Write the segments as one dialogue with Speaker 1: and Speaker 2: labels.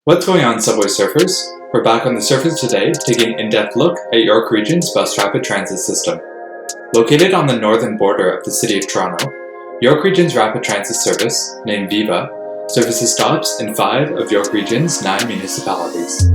Speaker 1: What's going on, Subway surfers? We're back on the surface today, taking an in-depth look at York Region's bus rapid transit system. Located on the northern border of the City of Toronto, York Region's rapid transit service, named Viva, services stops in 5 of York Region's 9 municipalities.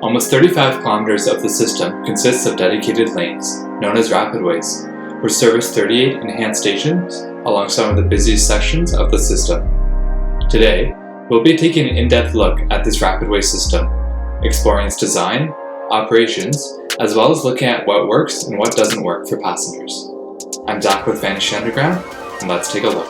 Speaker 1: Almost 35 kilometers of the system consists of dedicated lanes, known as Rapidways, which service 38 enhanced stations along some of the busiest sections of the system. Today, we'll be taking an in-depth look at this Rapidway system, exploring its design, operations, as well as looking at what works and what doesn't work for passengers. I'm Zach with Vanish Underground, and let's take a look.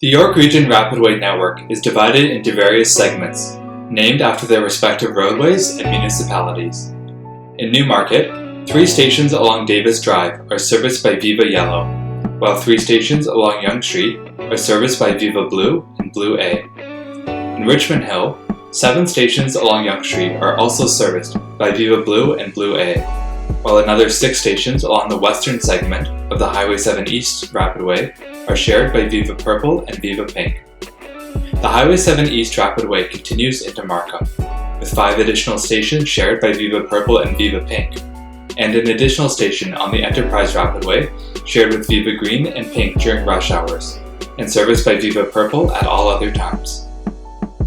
Speaker 1: The York Region Rapidway network is divided into various segments, named after their respective roadways and municipalities. In Newmarket, 3 stations along Davis Drive are serviced by Viva Yellow, while 3 stations along Yonge Street are serviced by Viva Blue and Blue A. In Richmond Hill, 7 stations along Yonge Street are also serviced by Viva Blue and Blue A, while another 6 stations along the western segment of the Highway 7 East Rapidway are shared by Viva Purple and Viva Pink. The Highway 7 East Rapidway continues into Markham, with 5 additional stations shared by Viva Purple and Viva Pink, and an additional station on the Enterprise Rapidway shared with Viva Green and Pink during rush hours, and serviced by Viva Purple at all other times.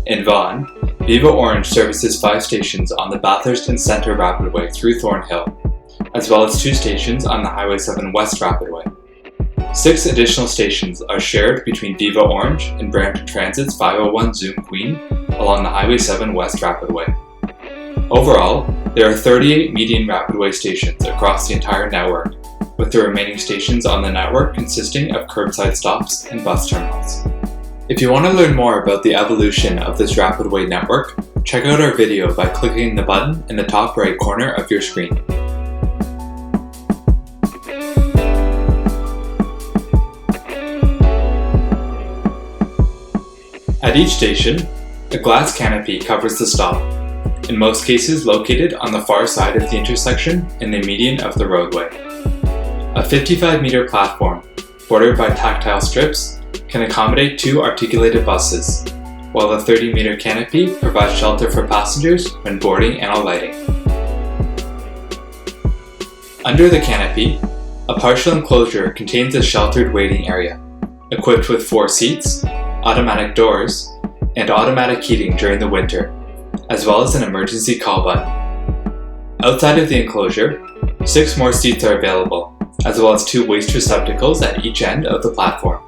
Speaker 1: In Vaughan, Viva Orange services 5 stations on the Bathurst and Centre Rapidway through Thornhill, as well as 2 stations on the Highway 7 West Rapidway. 6 additional stations are shared between Viva Orange and Brampton Transit's 501 Zoom Queen along the Highway 7 West Rapidway. Overall, there are 38 median Rapidway stations across the entire network, with the remaining stations on the network consisting of curbside stops and bus terminals. If you want to learn more about the evolution of this Rapidway network, check out our video by clicking the button in the top right corner of your screen. At each station, a glass canopy covers the stop, in most cases located on the far side of the intersection in the median of the roadway. A 55-meter platform, bordered by tactile strips, can accommodate 2 articulated buses, while the 30-meter canopy provides shelter for passengers when boarding and alighting. Under the canopy, a partial enclosure contains a sheltered waiting area, equipped with 4 seats, automatic doors, and automatic heating during the winter, as well as an emergency call button. Outside of the enclosure, 6 more seats are available, as well as 2 waste receptacles at each end of the platform.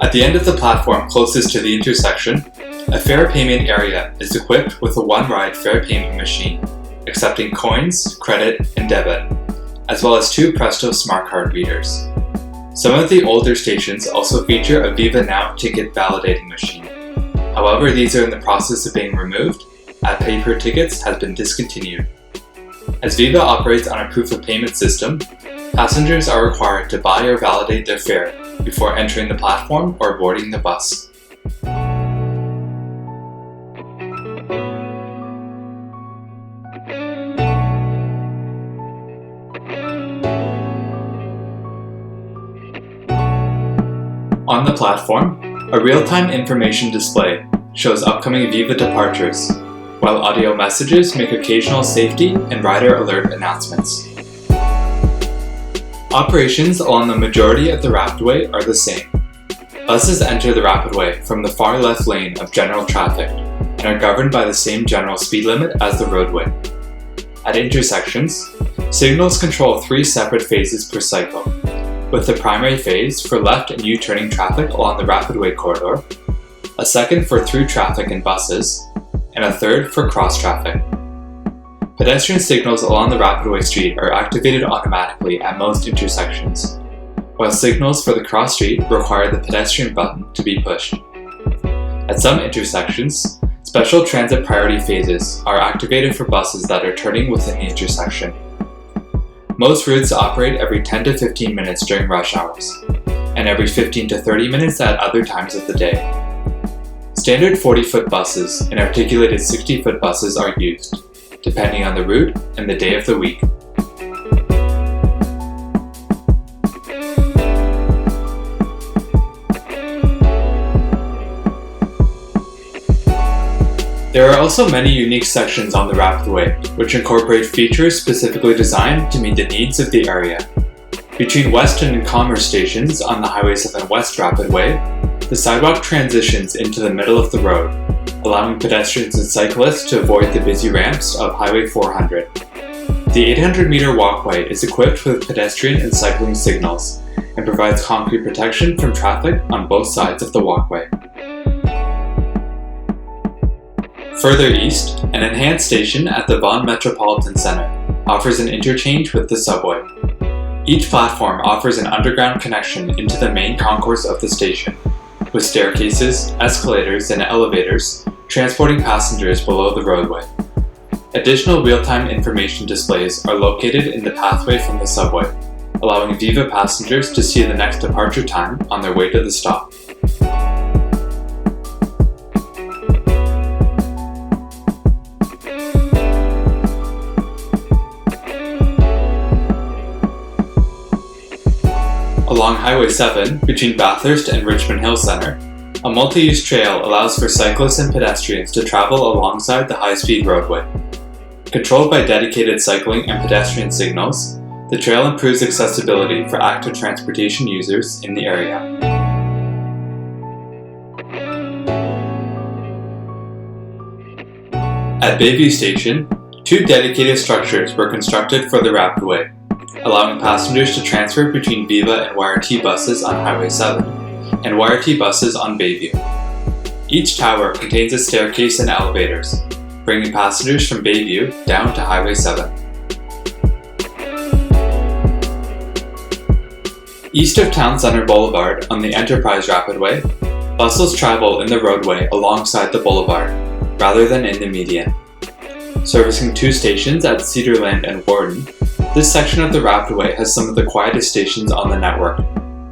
Speaker 1: At the end of the platform closest to the intersection, a fare payment area is equipped with a one-ride fare payment machine, accepting coins, credit, and debit, as well as 2 Presto smart card readers. Some of the older stations also feature a Viva Now ticket validating machine. However, these are in the process of being removed, as paper tickets has been discontinued. As Viva operates on a proof of payment system, passengers are required to buy or validate their fare before entering the platform or boarding the bus. On the platform, a real-time information display shows upcoming Viva departures, while audio messages make occasional safety and rider alert announcements. Operations along the majority of the Rapidway are the same. Buses enter the Rapidway from the far left lane of general traffic and are governed by the same general speed limit as the roadway. At intersections, signals control 3 separate phases per cycle, with the primary phase for left and U-turning traffic along the Rapidway corridor, a second for through traffic and buses, and a third for cross traffic. Pedestrian signals along the Rapidway street are activated automatically at most intersections, while signals for the cross street require the pedestrian button to be pushed. At some intersections, special transit priority phases are activated for buses that are turning within the intersection. Most routes operate every 10 to 15 minutes during rush hours, and every 15 to 30 minutes at other times of the day. Standard 40-foot buses and articulated 60-foot buses are used, depending on the route and the day of the week. There are also many unique sections on the Rapidway, which incorporate features specifically designed to meet the needs of the area. Between Weston and Commerce stations on the Highway 7 West Rapidway, the sidewalk transitions into the middle of the road, allowing pedestrians and cyclists to avoid the busy ramps of Highway 400. The 800-meter walkway is equipped with pedestrian and cycling signals and provides concrete protection from traffic on both sides of the walkway. Further east, an enhanced station at the Vaughan Metropolitan Centre offers an interchange with the subway. Each platform offers an underground connection into the main concourse of the station, with staircases, escalators, and elevators transporting passengers below the roadway. Additional real-time information displays are located in the pathway from the subway, allowing Viva passengers to see the next departure time on their way to the stop. Along Highway 7, between Bathurst and Richmond Hill Centre, a multi-use trail allows for cyclists and pedestrians to travel alongside the high-speed roadway. Controlled by dedicated cycling and pedestrian signals, the trail improves accessibility for active transportation users in the area. At Bayview Station, 2 dedicated structures were constructed for the Rapidway, allowing passengers to transfer between Viva and YRT buses on Highway 7 and YRT buses on Bayview. Each tower contains a staircase and elevators, bringing passengers from Bayview down to Highway 7. East of Town Centre Boulevard on the Enterprise Rapidway, buses travel in the roadway alongside the boulevard, rather than in the median. Servicing 2 stations at Cedarland and Warden, this section of the Rapidway has some of the quietest stations on the network.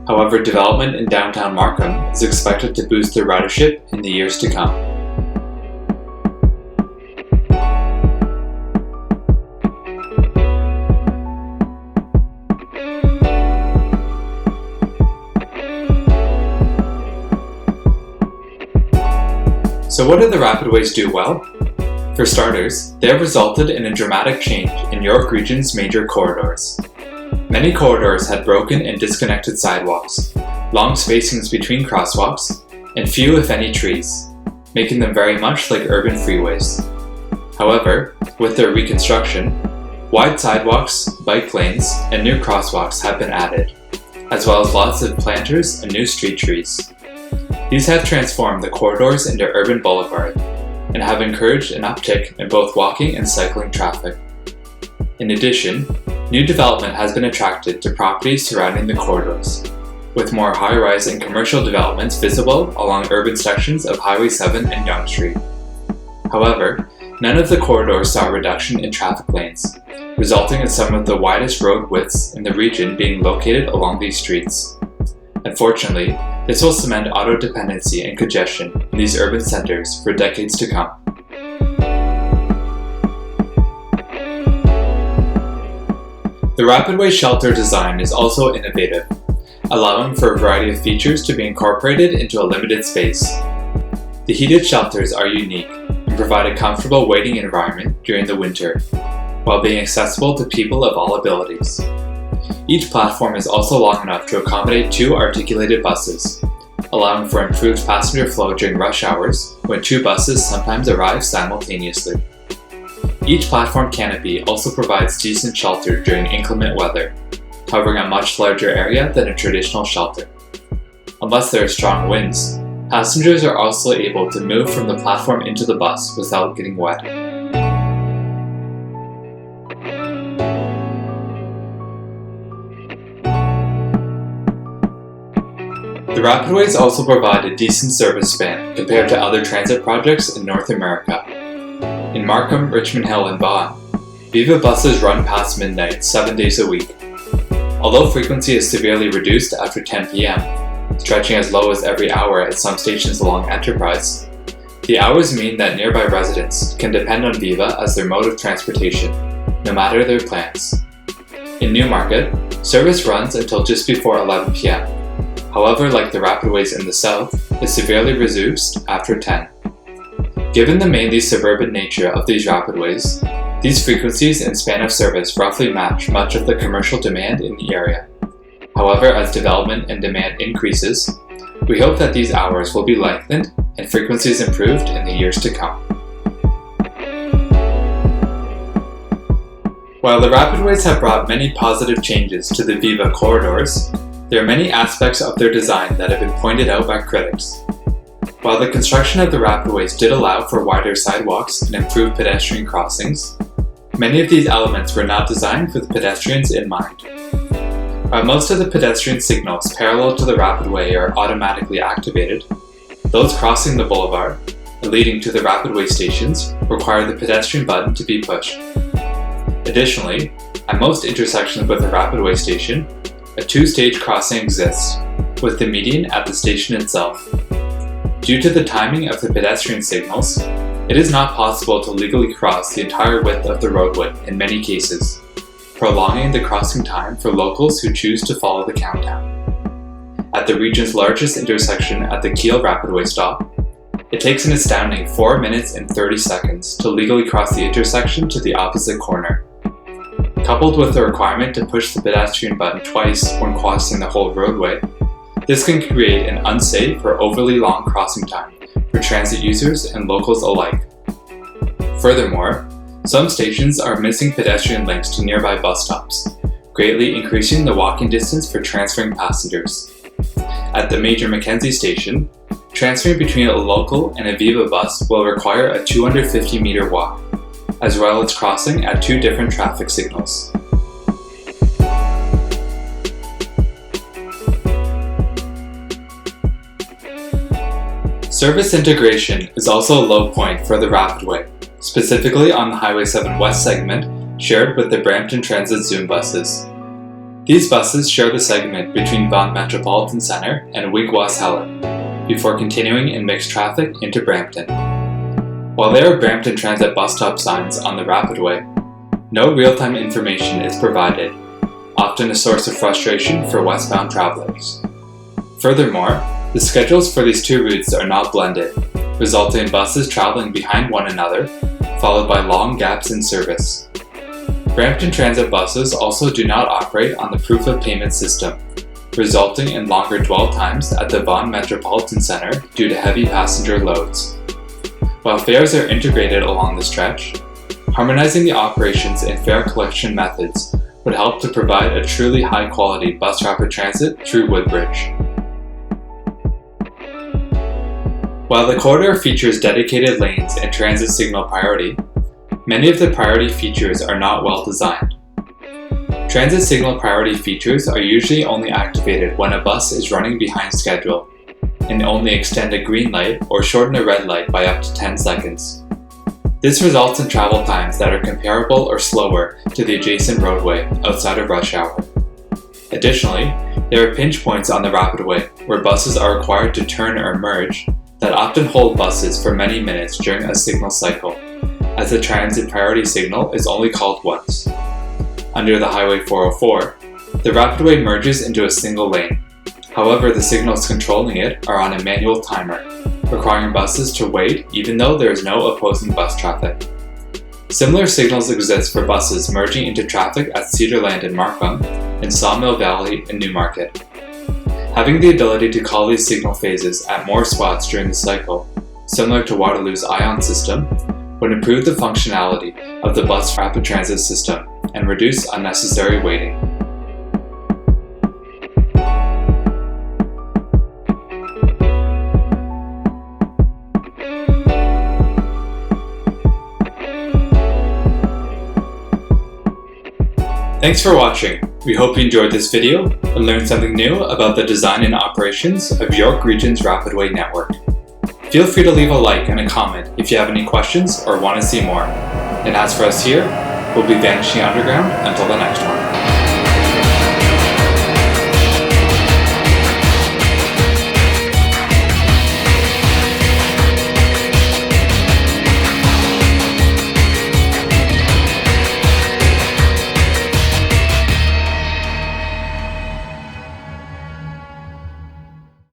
Speaker 1: However, development in downtown Markham is expected to boost their ridership in the years to come. So what did the Rapidways do well? For starters, they have resulted in a dramatic change in York Region's major corridors. Many corridors had broken and disconnected sidewalks, long spacings between crosswalks, and few if any trees, making them very much like urban freeways. However, with their reconstruction, wide sidewalks, bike lanes, and new crosswalks have been added, as well as lots of planters and new street trees. These have transformed the corridors into urban boulevard, and have encouraged an uptick in both walking and cycling traffic. In addition, new development has been attracted to properties surrounding the corridors, with more high-rise and commercial developments visible along urban sections of Highway 7 and Yonge Street. However, none of the corridors saw a reduction in traffic lanes, resulting in some of the widest road widths in the region being located along these streets. Unfortunately, this will cement auto dependency and congestion in these urban centers for decades to come. The Rapidway shelter design is also innovative, allowing for a variety of features to be incorporated into a limited space. The heated shelters are unique and provide a comfortable waiting environment during the winter, while being accessible to people of all abilities. Each platform is also long enough to accommodate 2 articulated buses, allowing for improved passenger flow during rush hours when 2 buses sometimes arrive simultaneously. Each platform canopy also provides decent shelter during inclement weather, covering a much larger area than a traditional shelter. Unless there are strong winds, passengers are also able to move from the platform into the bus without getting wet. The Rapidways also provide a decent service span compared to other transit projects in North America. In Markham, Richmond Hill, and Vaughan, Viva buses run past midnight 7 days a week. Although frequency is severely reduced after 10 p.m., stretching as low as every hour at some stations along Enterprise, the hours mean that nearby residents can depend on Viva as their mode of transportation, no matter their plans. In Newmarket, service runs until just before 11 p.m. However, like the Rapidways in the south, is severely reduced after 10. Given the mainly suburban nature of these Rapidways, these frequencies and span of service roughly match much of the commercial demand in the area. However, as development and demand increases, we hope that these hours will be lengthened and frequencies improved in the years to come. While the Rapidways have brought many positive changes to the Viva corridors, there are many aspects of their design that have been pointed out by critics. While the construction of the Rapidways did allow for wider sidewalks and improved pedestrian crossings, many of these elements were not designed with pedestrians in mind. While most of the pedestrian signals parallel to the Rapidway are automatically activated, those crossing the boulevard and leading to the Rapidway stations require the pedestrian button to be pushed. Additionally, at most intersections with the Rapidway station, a two-stage crossing exists, with the median at the station itself. Due to the timing of the pedestrian signals, it is not possible to legally cross the entire width of the roadway in many cases, prolonging the crossing time for locals who choose to follow the countdown. At the region's largest intersection at the Kiel Rapidway stop, it takes an astounding 4 minutes and 30 seconds to legally cross the intersection to the opposite corner. Coupled with the requirement to push the pedestrian button twice when crossing the whole roadway, this can create an unsafe or overly long crossing time for transit users and locals alike. Furthermore, some stations are missing pedestrian links to nearby bus stops, greatly increasing the walking distance for transferring passengers. At the major Mackenzie station, transferring between a local and a Viva bus will require a 250-meter walk, as well as crossing at two different traffic signals. Service integration is also a low point for the Rapidway, specifically on the Highway 7 West segment shared with the Brampton Transit Zoom buses. These buses share the segment between Vaughan Metropolitan Centre and Wigwas-Helen, before continuing in mixed traffic into Brampton. While there are Brampton Transit bus stop signs on the Rapidway, no real-time information is provided, often a source of frustration for westbound travelers. Furthermore, the schedules for these two routes are not blended, resulting in buses traveling behind one another, followed by long gaps in service. Brampton Transit buses also do not operate on the proof of payment system, resulting in longer dwell times at the Vaughan Metropolitan Centre due to heavy passenger loads. While fares are integrated along the stretch, harmonizing the operations and fare collection methods would help to provide a truly high-quality bus rapid transit through Woodbridge. While the corridor features dedicated lanes and transit signal priority, many of the priority features are not well designed. Transit signal priority features are usually only activated when a bus is running behind schedule, and only extend a green light or shorten a red light by up to 10 seconds. This results in travel times that are comparable or slower to the adjacent roadway outside of rush hour. Additionally, there are pinch points on the Rapidway where buses are required to turn or merge that often hold buses for many minutes during a signal cycle, as the transit priority signal is only called once. Under the Highway 404, the Rapidway merges into a single lane. However, the signals controlling it are on a manual timer, requiring buses to wait even though there is no opposing bus traffic. Similar signals exist for buses merging into traffic at Cedarland in Markham and Sawmill Valley in Newmarket. Having the ability to call these signal phases at more spots during the cycle, similar to Waterloo's ION system, would improve the functionality of the bus rapid transit system and reduce unnecessary waiting. Thanks for watching. We hope you enjoyed this video and learned something new about the design and operations of York Region's Rapidway network. Feel free to leave a like and a comment if you have any questions or want to see more. And as for us here, we'll be vanishing underground until the next one.